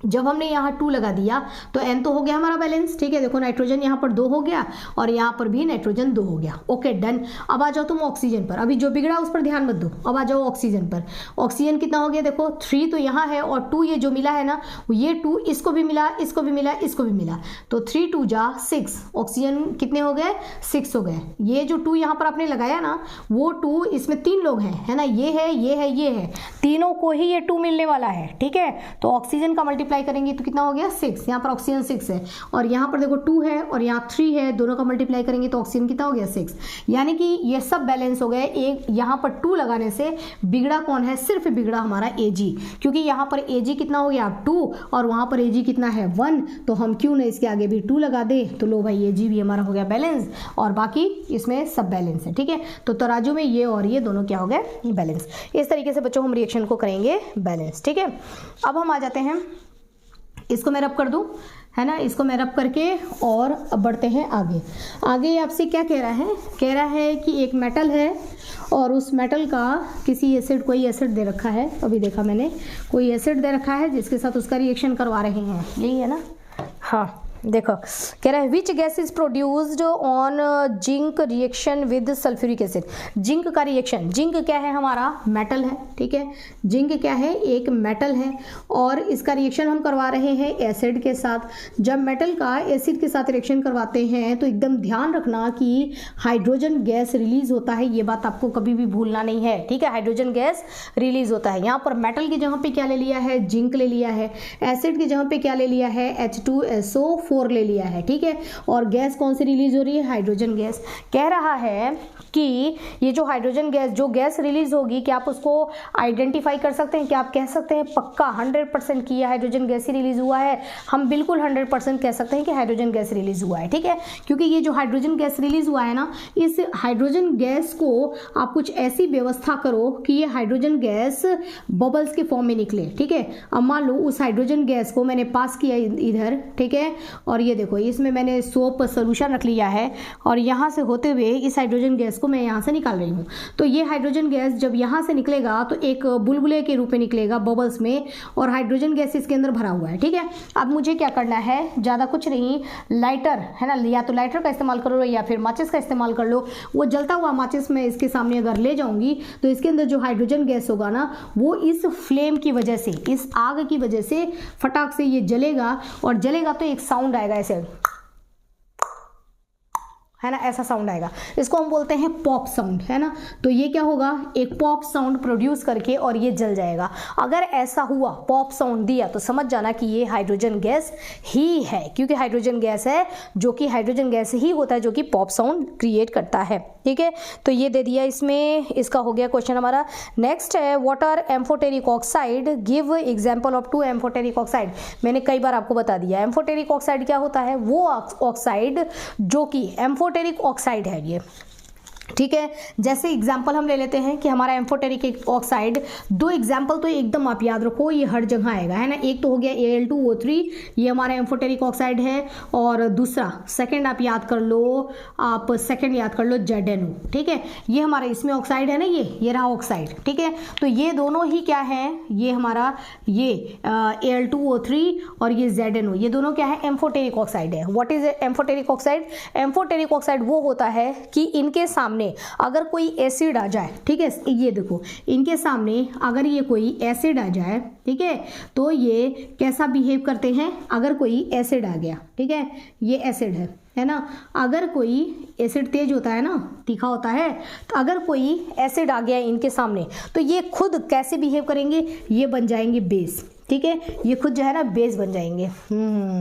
जब हमने यहाँ 2 लगा दिया तो N तो हो गया हमारा बैलेंस। ठीक है, देखो नाइट्रोजन यहाँ पर 2 हो गया और यहाँ पर भी नाइट्रोजन 2 हो गया। Okay done. अब आ जाओ तुम ऑक्सीजन पर, अभी जो बिगड़ा उस पर ध्यान मत दो। अब आ जाओ ऑक्सीजन पर। ऑक्सीजन कितना हो गया, देखो 3 तो यहाँ है और 2 ये जो मिला है ना, ये 2 इसको भी मिला, इसको भी मिला, इसको भी मिला, तो 3 2 जा 6। ऑक्सीजन कितने हो गए, 6 हो गए। ये जो 2 यहाँ पर आपने लगाया ना, वो 2 इसमें 3 लोग हैं, है ना, ये है, ये है, ये है, तीनों को ही ये 2 मिलने वाला है। ठीक है, तो ऑक्सीजन का मल्टीप्लाई करेंगे तो कितना हो गया 6। यहाँ पर ऑक्सीजन 6 है और यहाँ पर देखो 2 है और यहाँ 3 है, दोनों का मल्टीप्लाई करेंगे तो ऑक्सीजन कितना हो गया 6। यानी कि ये सब बैलेंस हो गए। एक यहाँ पर 2 लगाने से बिगड़ा कौन है, सिर्फ बिगड़ा हमारा Ag, क्योंकि यहाँ पर Ag कितना हो गया 2 और वहाँ पर Ag कितना है 1, तो हम क्यों ना इसके आगे भी 2 लगा दे, तो लो भाई Ag भी हमारा हो गया बैलेंस और बाकी इसमें सब बैलेंस है। ठीक है, तो तराजू में ये और ये दोनों क्या हो गए, बैलेंस। इस तरीके से बच्चों हम रिएक्शन को करेंगे बैलेंस। ठीक है, अब हम आ जाते हैं, इसको मैं रब कर दूं, है ना, इसको मैं रब करके और अब बढ़ते हैं आगे। आगे आपसे क्या कह रहा है, कह रहा है कि एक मेटल है और उस मेटल का किसी एसिड, कोई एसिड दे रखा है, अभी देखा मैंने, कोई एसिड दे रखा है जिसके साथ उसका रिएक्शन करवा रहे हैं, यही है ना, हाँ देखो कह रहा है which gas is produced on zinc reaction with sulphuric acid. Zinc का रिएक्शन, जिंक क्या है हमारा मेटल है, ठीक है, जिंक क्या है एक मेटल है और इसका रिएक्शन हम करवा रहे हैं एसिड के साथ। जब मेटल का एसिड के साथ रिएक्शन करवाते हैं तो एकदम ध्यान रखना कि हाइड्रोजन गैस रिलीज होता है, ये बात आपको कभी भी भूलना नहीं है, ठीक है, हाइड्रोजन गैस रिलीज होता है। यहाँ पर मेटल की जगह पे क्या ले लिया है, जिंक ले लिया है, एसिड की जगह पे क्या ले लिया है, H2SO4 ले लिया है, ठीक है, और गैस कौन सी रिलीज हो रही है, हाइड्रोजन गैस। कह रहा है कि ये जो हाइड्रोजन गैस, जो गैस रिलीज होगी, क्या आप उसको आइडेंटिफाई कर सकते हैं, क्या आप कह सकते हैं पक्का 100% कि ये हाइड्रोजन गैस ही रिलीज हुआ है? हम बिल्कुल 100% कह सकते हैं कि हाइड्रोजन गैस रिलीज हुआ है, ठीक है, क्योंकि ये जो हाइड्रोजन गैस रिलीज हुआ है ना, इस हाइड्रोजन गैस को आप कुछ ऐसी व्यवस्था करो कि ये हाइड्रोजन गैस बबल्स के फॉर्म में निकले, ठीक है। अब मान लो उस हाइड्रोजन गैस को मैंने पास किया इधर, ठीक है, और ये देखो इसमें मैंने सोप सोल्यूशन रख लिया है और यहाँ से होते हुए इस हाइड्रोजन गैस को मैं यहाँ से निकाल रही हूँ। तो ये हाइड्रोजन गैस जब यहाँ से निकलेगा तो एक बुलबुले के रूप में निकलेगा बबल्स में, और हाइड्रोजन गैस इसके अंदर भरा हुआ है, ठीक है। अब मुझे क्या करना है, ज़्यादा कुछ नहीं, लाइटर है ना, या तो लाइटर का इस्तेमाल करो या फिर माचिस का इस्तेमाल कर लो। वो जलता हुआ माचिस मैं इसके सामने अगर ले जाऊंगी तो इसके अंदर जो हाइड्रोजन गैस होगा ना, वो इस फ्लेम की वजह से, इस आग की वजह से फटाक से ये जलेगा, और जलेगा तो एक साउंड आएगा ऐसे, है ना, ऐसा साउंड आएगा, इसको हम बोलते हैं पॉप साउंड, है ना। तो ये क्या होगा, एक पॉप साउंड प्रोड्यूस करके और ये जल जाएगा। अगर ऐसा हुआ, पॉप साउंड दिया, तो समझ जाना कि ये हाइड्रोजन गैस ही है, क्योंकि हाइड्रोजन गैस है जो कि हाइड्रोजन गैस ही होता है जो कि पॉप साउंड क्रिएट करता है, ठीक है। तो ये दे दिया इसमें, इसका हो गया क्वेश्चन हमारा। नेक्स्ट है water amphoteric oxide, give example of 2 amphoteric oxide. मैंने कई बार आपको बता दिया एम्फोटेरिक ऑक्साइड क्या होता है, वो ऑक्साइड जो कि एम्फोटेरिक ऑक्साइड है ये, ठीक है। जैसे एग्जाम्पल हम ले लेते हैं कि हमारा एम्फोटेरिक ऑक्साइड, 2 एग्जाम्पल तो एकदम आप याद रखो, ये हर जगह आएगा, है ना। एक तो हो गया Al2O3, ये हमारा एम्फोटेरिक ऑक्साइड है, और दूसरा सेकंड आप याद कर लो, आप सेकंड याद कर लो ZNO, ठीक है। ये हमारा इसमें ऑक्साइड है ना, ये रहा ऑक्साइड, ठीक है। तो ये दोनों ही क्या है, ये हमारा ये Al2O3 और ये ZNO, ये दोनों क्या है, एम्फोटेरिक ऑक्साइड है। What is amphoteric oxide? Amphoteric oxide वो होता है कि इनके सामने अगर कोई एसिड आ जाए, ठीक है, ये देखो इनके सामने अगर ये कोई एसिड आ जाए, ठीक है, तो ये कैसा बिहेव करते हैं, अगर कोई एसिड आ गया, ठीक है, ये एसिड है ना, अगर कोई एसिड तेज होता है ना, तीखा होता है, तो अगर कोई एसिड आ गया इनके सामने तो ये खुद कैसे बिहेव करेंगे, ये बन जाएंगे बेस, ठीक है, ये खुद जो है ना बेस बन जाएंगे,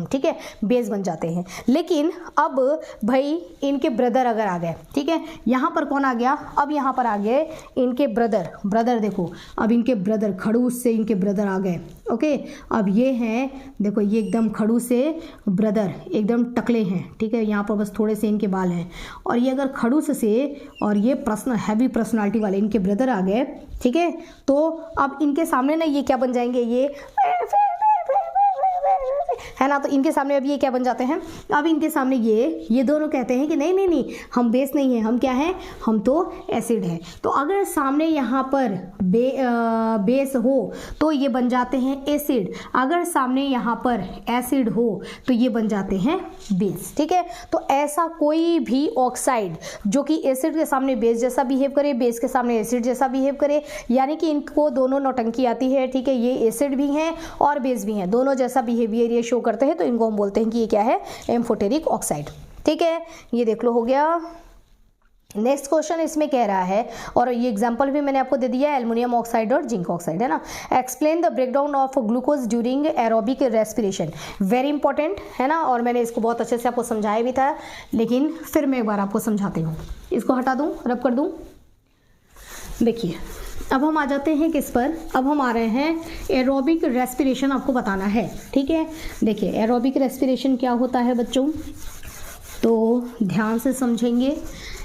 ठीक है, बेस बन जाते हैं। लेकिन अब भाई इनके ब्रदर अगर आ गए, ठीक है, यहाँ पर कौन आ गया, अब यहाँ पर आ गए इनके ब्रदर देखो, अब इनके ब्रदर खड़ूस से इनके ब्रदर आ गए, ओके। अब ये हैं, देखो ये एकदम खड़ूस से ब्रदर एकदम टकले हैं, ठीक है, यहाँ पर बस थोड़े से इनके बाल हैं, और ये अगर खड़ूस से और ये हैवी पर्सनालिटी वाले इनके ब्रदर आ गए, ठीक है, तो अब इनके सामने ना ये क्या बन जाएंगे, ये है ना, तो इनके सामने अब ये क्या बन जाते हैं, अब इनके सामने ये दोनों कहते हैं कि नहीं हम बेस नहीं है, हम क्या हैं, हम तो एसिड है। तो अगर सामने यहाँ पर बेस हो तो ये बन जाते हैं एसिड, अगर सामने यहाँ पर एसिड हो तो ये बन जाते हैं बेस, ठीक है। तो ऐसा कोई भी ऑक्साइड जो कि एसिड के सामने बेस जैसा बिहेव करे, बेस के सामने एसिड जैसा बिहेव करे, यानी कि इनको दोनों नौटंकी आती है, ठीक है, ये एसिड भी हैं और बेस भी हैं, दोनों जैसा बिहेवियर ये शो करते हैं, तो इनको हम बोलते हैं कि ये क्या है, एम्फोटेरिक ऑक्साइड, ठीक है। ये देख लो, हो गया। नेक्स्ट क्वेश्चन इसमें कह रहा है, और ये एग्जांपल भी मैंने आपको दे दिया है, एल्युमिनियम ऑक्साइड और जिंक ऑक्साइड, है ना। Explain the breakdown of glucose during aerobic respiration, very important है ना, और मैंने इसको बहुत अच्छे से आपको समझाया भी था, लेकिन फिर मैं एक बार आपको समझाती हूँ। इसको हटा दूँ, रब कर दूँ। देखिए अब हम आ जाते हैं किस पर, अब हम आ रहे हैं एरोबिक रेस्पिरेशन आपको बताना है, ठीक है। देखिए एरोबिक रेस्पिरेशन क्या होता है बच्चों, तो ध्यान से समझेंगे।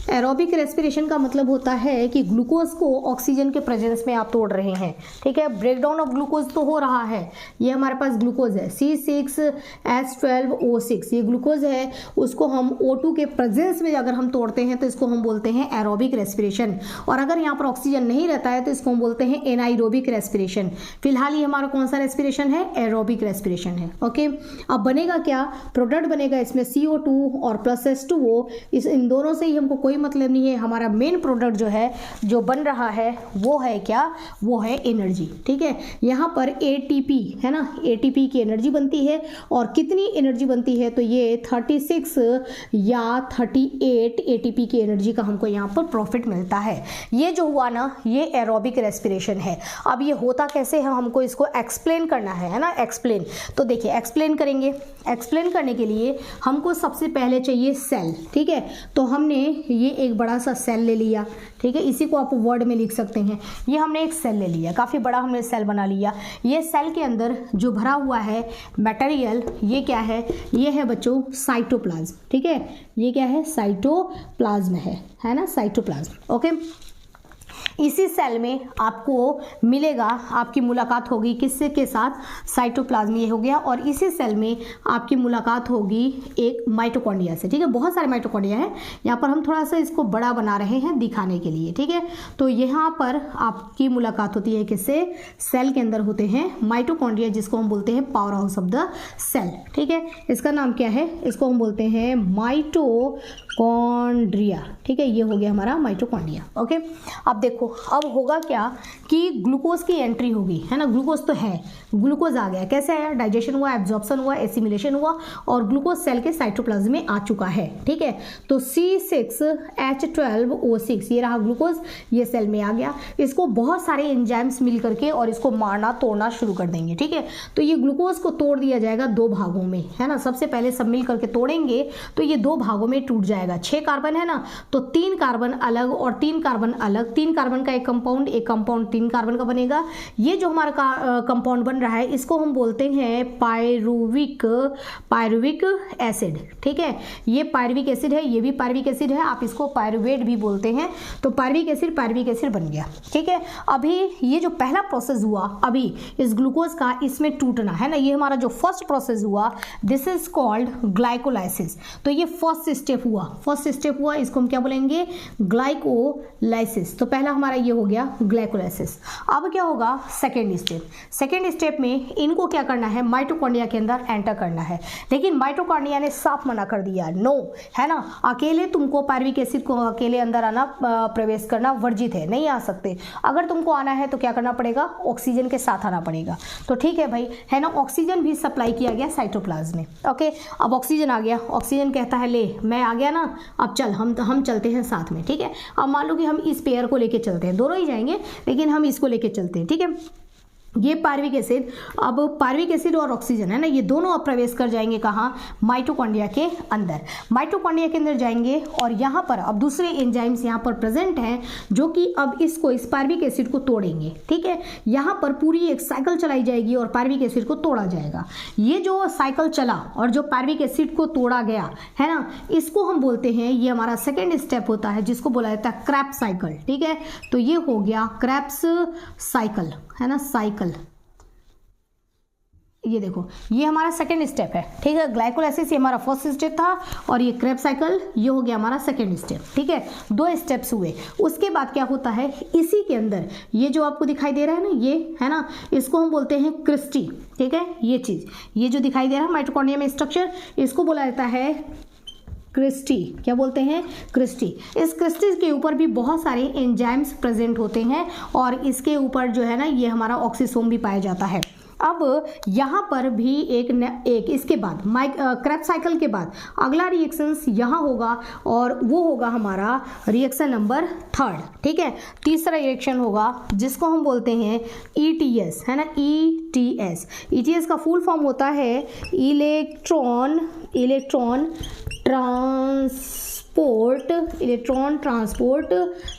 एरोबिक रेस्पिरेशन का मतलब होता है कि ग्लूकोज को ऑक्सीजन के प्रेजेंस में आप तोड़ रहे हैं, ठीक है। ब्रेकडाउन ऑफ ग्लूकोज तो हो रहा है, ये हमारे पास ग्लूकोज है C6H12O6, ये ग्लूकोज है, उसको हम O2 के प्रेजेंस में अगर हम तोड़ते हैं तो इसको हम बोलते हैं एरोबिक रेस्पिरेशन। और अगर यहाँ पर ऑक्सीजन नहीं रहता है तो इसको हम बोलते हैं एनाइरोबिक रेस्पिरेशन। फिलहाल ये हमारा कौन सा रेस्पिरेशन है? एरोबिक रेस्पिरेशन है। ओके, अब बनेगा क्या? प्रोडक्ट बनेगा इसमें CO2 और प्लस H2O। इन दोनों से ही हमको कोई मतलब नहीं है, हमारा मेन प्रोडक्ट जो है जो बन रहा है वो है क्या? वो है एनर्जी, ठीक है। यहाँ पर ATP है ना, ATP की एनर्जी बनती है, और कितनी एनर्जी बनती है? तो ये 36 या 38 ATP की एनर्जी का हमको यहाँ पर प्रॉफिट मिलता है। ये जो हुआ ना, ये एरोबिक रेस्पिरेशन है। अब ये होता कैसे है, हमको इसको एक्सप्लेन करना है ना, एक्सप्लेन। तो देखिए एक्सप्लेन करेंगे, एक्सप्लेन करने के लिए हमको सबसे पहले चाहिए सेल, ठीक है। तो हमने ये एक बड़ा सा सेल ले लिया, ठीक है, इसी को आप वर्ड में लिख सकते हैं। ये हमने एक सेल ले लिया, काफ़ी बड़ा हमने सेल बना लिया। ये सेल के अंदर जो भरा हुआ है मटेरियल, ये क्या है? ये है बच्चों साइटोप्लाज्म, ठीक है। ये क्या है? साइटोप्लाज्म है ना, साइटोप्लाज्म। ओके, इसी सेल में आपको मिलेगा, आपकी मुलाकात होगी किससे के साथ? साइटोप्लाज्म, ये हो गया। और इसी सेल में आपकी मुलाकात होगी एक माइटोकॉन्ड्रिया से, ठीक है। बहुत सारे माइटोकॉन्ड्रिया हैं, यहाँ पर हम थोड़ा सा इसको बड़ा बना रहे हैं दिखाने के लिए, ठीक है। तो यहाँ पर आपकी मुलाकात होती है किससे? सेल के अंदर होते हैं माइटोकॉन्ड्रिया, जिसको हम बोलते हैं powerhouse of the cell, ठीक है। इसका नाम क्या है? इसको हम बोलते हैं माइटोकॉन्ड्रिया, ठीक है। ये हो गया हमारा माइटोकॉन्ड्रिया। ओके, अब देखो अब होगा क्या कि ग्लूकोज की एंट्री होगी, है ना। ग्लूकोज तो है, ग्लूकोज आ गया, कैसे आया? डाइजेशन हुआ, एब्जॉर्प्शन हुआ, एसिमिलेशन हुआ, और ग्लूकोज सेल के साइटोप्लाज्म में आ चुका है, ठीक है। तो C6H12O6 ये रहा ग्लूकोज, ये सेल में आ गया। इसको बहुत सारे एंजाइम्स मिल करके और इसको मारना तोड़ना शुरू कर देंगे, ठीक है। तो ये ग्लूकोज को तोड़ दिया जाएगा दो भागों में, है ना। सबसे पहले सब मिल करके तोड़ेंगे तो ये दो भागों में टूट जाएगा। 6 कार्बन है ना, तो 3 कार्बन अलग और 3 कार्बन अलग, 3 कार्बन का एक कंपाउंड 3 कार्बन का बनेगा। ये जो हमारा कंपाउंड बन रहा है इसको हम बोलते हैं पायरुविक एसिड, ठीक है। ये पायरुविक एसिड है, ये भी पायरुविक एसिड है, आप इसको पायरुवेट भी बोलते हैं। तो पायरुविक एसिड बन गया, ठीक है। अभी ये जो पहला प्रोसेस हुआ अभी इस ग्लूकोज का, इसमें टूटना है ना, ये हमारा जो फर्स्ट प्रोसेस हुआ, दिस इज कॉल्ड ग्लाइकोलाइसिस। तो ये फर्स्ट स्टेप हुआ, इसको हम क्या बोलेंगे? ग्लाइकोलाइसिस। तो पहला हमारा ये हो गया ग्लाइकोलाइसिस। अब क्या होगा? सेकेंड स्टेप में इनको क्या करना है? माइटोकॉन्ड्रिया के अंदर एंटर करना है। लेकिन माइटोकॉन्ड्रिया ने साफ मना कर दिया, नो, है ना, अकेले तुमको पायरुविक एसिड को अकेले अंदर आना, प्रवेश करना वर्जित है, नहीं आ सकते। अगर तुमको आना है तो क्या करना पड़ेगा? ऑक्सीजन के साथ आना पड़ेगा। तो ठीक है भाई, है ना, ऑक्सीजन भी सप्लाई किया गया साइटोप्लाज्म में। ओके, अब ऑक्सीजन आ गया, ऑक्सीजन कहता है ले मैं आ गया ना, अब चल हम चलते हैं साथ में, ठीक है। अब मान लो कि हम इस पेयर को लेके चलते हैं, दोनों ही जाएंगे लेकिन हम इसको लेके चलते हैं, ठीक है। ये पायरुविक एसिड, अब पायरुविक एसिड और ऑक्सीजन है ना, ये दोनों अब प्रवेश कर जाएंगे कहाँ? माइटोकॉन्ड्रिया के अंदर। माइटोकॉन्ड्रिया के अंदर जाएंगे और यहाँ पर अब दूसरे एंजाइम्स यहाँ पर प्रेजेंट हैं जो कि अब इस पायरुविक एसिड को तोड़ेंगे, ठीक है। यहाँ पर पूरी एक साइकिल चलाई जाएगी और पायरुविक एसिड को तोड़ा जाएगा। ये जो साइकिल चला और जो पायरुविक एसिड को तोड़ा गया है ना, इसको हम बोलते हैं, ये हमारा सेकेंड स्टेप होता है, जिसको बोला जाता है क्रेब्स साइकिल, ठीक है। तो ये हो गया क्रेब्स साइकिल, है ना, साइकिल। ये देखो, ये हमारा सेकेंड स्टेप है, ठीक है। ग्लाइकोलाइसिस ये हमारा फर्स्ट स्टेप था और ये क्रेब्स साइकिल ये हो गया हमारा सेकेंड स्टेप, ठीक है। 2 स्टेप्स हुए। उसके बाद क्या होता है? इसी के अंदर ये जो आपको दिखाई दे रहा है ना, ये है ना, इसको हम बोलते हैं क्रिस्टी, ठीक है। ये चीज, ये जो दिखाई दे रहा है माइटोकॉन्ड्रिया में स्ट्रक्चर, इसको बोला जाता है क्रिस्टी। क्या बोलते हैं? क्रिस्टी। इस क्रिस्टी के ऊपर भी बहुत सारे एंजाइम्स प्रेजेंट होते हैं और इसके ऊपर जो है ना, ये हमारा ऑक्सीसोम भी पाया जाता है। अब यहाँ पर भी एक इसके बाद क्रेब्स साइकिल के बाद अगला रिएक्शंस यहाँ होगा और वो होगा हमारा रिएक्शन नंबर 3, ठीक है। तीसरा रिएक्शन होगा जिसको हम बोलते हैं ETS, है ना, ETS का फुल फॉर्म होता है इलेक्ट्रॉन ट्रांसपोर्ट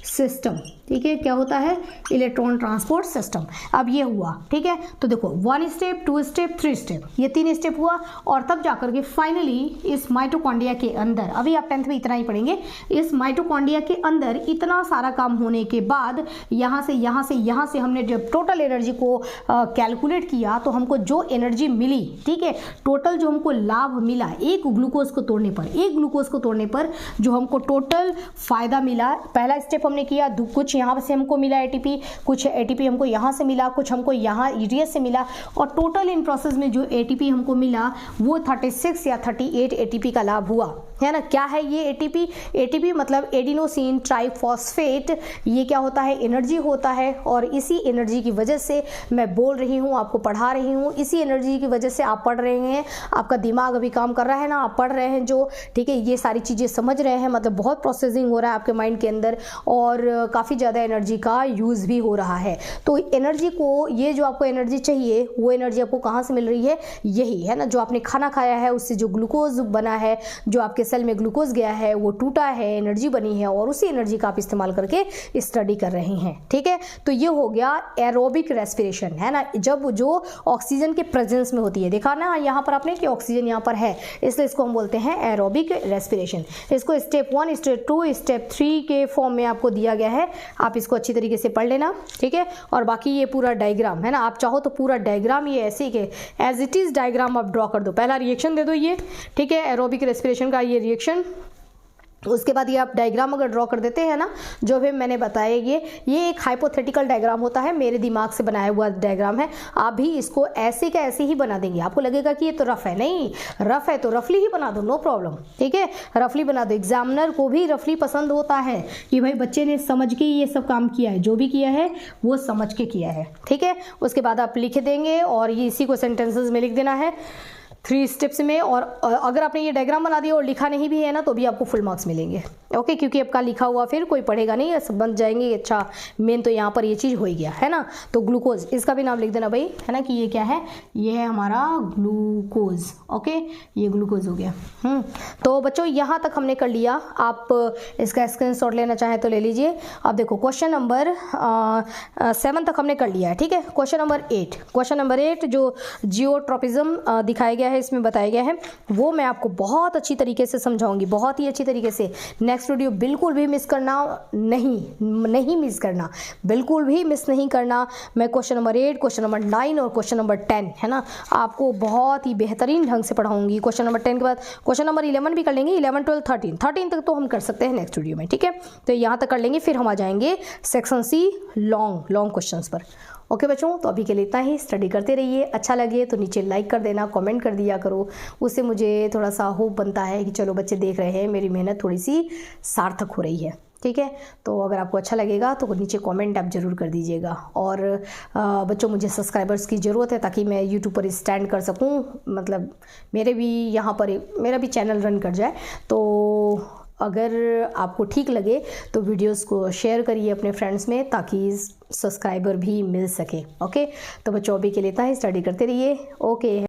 सिस्टम, ठीक है, क्या होता है, इलेक्ट्रॉन ट्रांसपोर्ट सिस्टम। अब ये हुआ, ठीक है, तो देखो 1 स्टेप, 2 स्टेप, 3 स्टेप, ये 3 स्टेप हुआ और तब जाकर के फाइनली इस माइटोकॉन्ड्रिया के अंदर, अभी आप 10th में इतना ही पढ़ेंगे, इस माइटोकॉन्ड्रिया के अंदर इतना सारा काम होने के बाद यहाँ से हमने जब टोटल एनर्जी को कैलकुलेट किया तो हमको जो एनर्जी मिली, ठीक है, टोटल जो हमको लाभ मिला एक ग्लूकोज को तोड़ने पर जो हमको टोटल फायदा मिला, पहला स्टेप हमने किया, कुछ यहाँ से हमको मिला एटीपी, कुछ एटीपी हमको यहाँ से मिला, कुछ हमको यहाँ ईडीएस से मिला और टोटल इन प्रोसेस में जो एटीपी हमको मिला वो 36 या 38 एटीपी का लाभ हुआ, है ना। क्या है ये एटीपी? एटीपी मतलब एडिनोसिन ट्राइफॉस्फेट, ये क्या होता है, एनर्जी होता है और इसी एनर्जी की वजह से मैं बोल रही हूँ, आपको पढ़ा रही हूँ, इसी एनर्जी की वजह से आप पढ़ रहे हैं, आपका दिमाग अभी काम कर रहा है ना, आप पढ़ रहे हैं जो, ठीक है, ये सारी चीज़ें समझ रहे हैं, मतलब बहुत प्रोसेसिंग हो रहा है आपके माइंड के अंदर और काफ़ी ज़्यादा एनर्जी का यूज़ भी हो रहा है। तो एनर्जी को, ये जो आपको एनर्जी चाहिए वो एनर्जी आपको कहाँ से मिल रही है, यही है ना, जो आपने खाना खाया है उससे जो ग्लूकोज बना है, जो आपके सेल में ग्लूकोज गया है वो टूटा है, एनर्जी बनी है और उसी एनर्जी का आप इस्तेमाल करके स्टडी कर रहे हैं, ठीक है। तो ये हो गया एरोबिक रेस्पिरेशन, है ना, जब जो ऑक्सीजन के प्रेजेंस में होती है, देखा ना यहाँ पर आपने कि ऑक्सीजन यहाँ पर है, इसलिए इसको हम बोलते हैं एरोबिक रेस्पिरेशन। इसको स्टेप 1, स्टेप 2, स्टेप 3 के फॉर्म में आपको दिया गया है, आप इसको अच्छी तरीके से पढ़ लेना, ठीक है। और बाकी ये पूरा डायग्राम है ना, आप चाहो तो पूरा डायग्राम ये ऐसे के एज इट इज डायग्राम आप ड्रॉ कर दो, पहला रिएक्शन दे दो ये, ठीक है, एरोबिक रेस्पिरेशन का ये रिएक्शन, उसके बाद ये आप डायग्राम अगर ड्रॉ कर देते हैं ना, जो भी मैंने बताया ये एक हाइपोथेटिकल डायग्राम होता है, मेरे दिमाग से बनाया हुआ डायग्राम है, आप भी इसको ऐसे का ऐसे ही बना देंगे। आपको लगेगा कि ये तो रफ है, नहीं रफ है तो रफली ही बना दो, नो प्रॉब्लम, ठीक है, रफली बना दो। एग्जामिनर को भी रफली पसंद होता है कि भाई बच्चे ने समझ के ये सब काम किया है, जो भी किया है वो समझ के किया है, ठीक है। उसके बाद आप लिख देंगे और ये इसी को सेंटेंसेस में लिख देना है 3 स्टेप्स में। और अगर आपने ये डायग्राम बना दिया और लिखा नहीं भी है ना तो भी आपको फुल मार्क्स मिलेंगे, ओके, क्योंकि आपका लिखा हुआ फिर कोई पढ़ेगा नहीं, समझ जाएंगे अच्छा मेन तो यहाँ पर ये चीज़ हो ही गया, है ना। तो ग्लूकोज, इसका भी नाम लिख देना भाई, है ना, कि ये क्या है, ये है हमारा ग्लूकोज, ओके, ये ग्लूकोज हो गया। तो बच्चों यहाँ तक हमने कर लिया, आप इसका स्क्रीनशॉट लेना चाहें तो ले लीजिए। अब देखो क्वेश्चन नंबर 7 तक हमने कर लिया है, ठीक है। क्वेश्चन नंबर 8 जो जियोट्रोपिज्म दिखाया गया है, इसमें बताया गया है, वो मैं आपको बहुत अच्छी तरीके से समझाऊंगी, बहुत ही अच्छी तरीके से। नेक्स्ट वीडियो बिल्कुल भी मिस करना नहीं मिस करना, बिल्कुल भी मिस नहीं करना। मैं क्वेश्चन नंबर 8, क्वेश्चन नंबर 9 और क्वेश्चन नंबर 10, है ना, आपको बहुत ही बेहतरीन ढंग से पढ़ाऊंगी। क्वेश्चन नंबर 10 के बाद क्वेश्चन नंबर 11 भी कर लेंगे, 11, 12, 13 तक तो हम कर सकते हैं नेक्स्ट वीडियो में, ठीक है। तो यहाँ तक कर लेंगे, फिर हम आ जाएंगे सेक्शन सी लॉन्ग क्वेश्चंस पर। ओके बच्चों, तो अभी के लिए इतना ही, स्टडी करते रहिए, अच्छा लगे तो नीचे लाइक कर देना, कमेंट कर दिया करो, उससे मुझे थोड़ा सा होप बनता है कि चलो बच्चे देख रहे हैं, मेरी मेहनत थोड़ी सी सार्थक हो रही है, ठीक है। तो अगर आपको अच्छा लगेगा तो नीचे कमेंट आप ज़रूर कर दीजिएगा। और बच्चों मुझे सब्सक्राइबर्स की ज़रूरत है ताकि मैं यूट्यूब पर स्टैंड कर सकूं, मतलब मेरे भी यहाँ पर मेरा भी चैनल रन कर जाए। तो अगर आपको ठीक लगे तो वीडियोस को शेयर करिए अपने फ्रेंड्स में ताकि सब्सक्राइबर भी मिल सके, ओके। तो बच्चों अभी के लिए इतना ही, स्टडी करते रहिए, ओके।